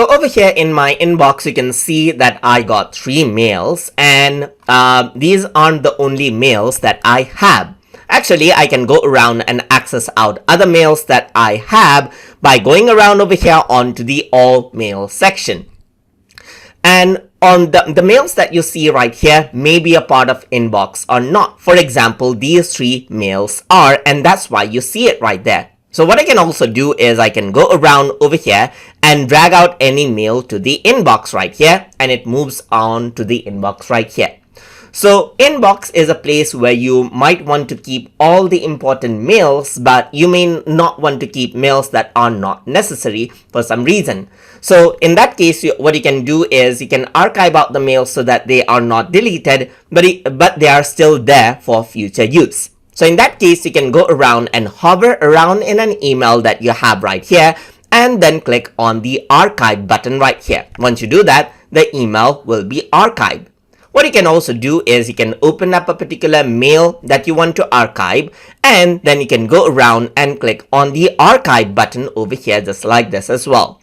So over here in my inbox, you can see that I got 3 mails, and these aren't the only mails that I have. Actually, I can go around and access out other mails that I have by going around over here onto the all mail section. And on the mails that you see right here may be a part of inbox or not. For example, these 3 mails are, and that's why you see it right there. So what I can also do is I can go around over here and drag out any mail to the inbox right here, and it moves on to the inbox right here. So inbox is a place where you might want to keep all the important mails, but you may not want to keep mails that are not necessary for some reason. So in that case, what you can do is you can archive out the mails so that they are not deleted, but they are still there for future use. So in that case, you can go around and hover around in an email that you have right here, and then click on the archive button right here. Once you do that, the email will be archived. What you can also do is you can open up a particular mail that you want to archive, and then you can go around and click on the archive button over here just like this as well.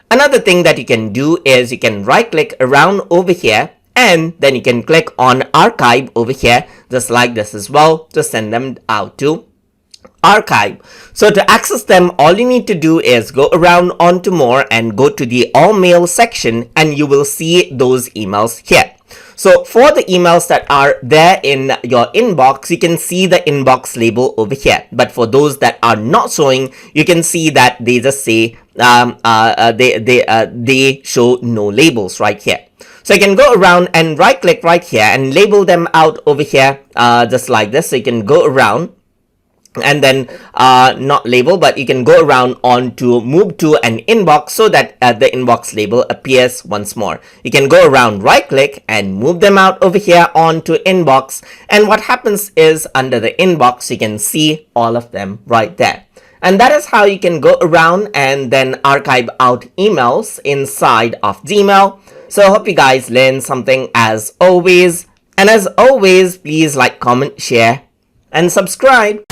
Another thing that you can do is you can right click around over here, and then you can click on archive over here just like this as well to send them out to archive. So to access them, all you need to do is go around onto more and go to the all mail section, and you will see those emails here. So for the emails that are there in your inbox, you can see the inbox label over here. But for those that are not showing, you can see that they just say they show no labels right here. So you can go around and right click right here and label them out over here just like this. So you can go around and then not label, but you can go around on to move to an inbox so that the inbox label appears once more. You can go around, right click and move them out over here onto inbox, and what happens is under the inbox you can see all of them right there. And that is how you can go around and then archive out emails inside of Gmail. So I hope you guys learned something as always, and as always, please like, comment, share and subscribe.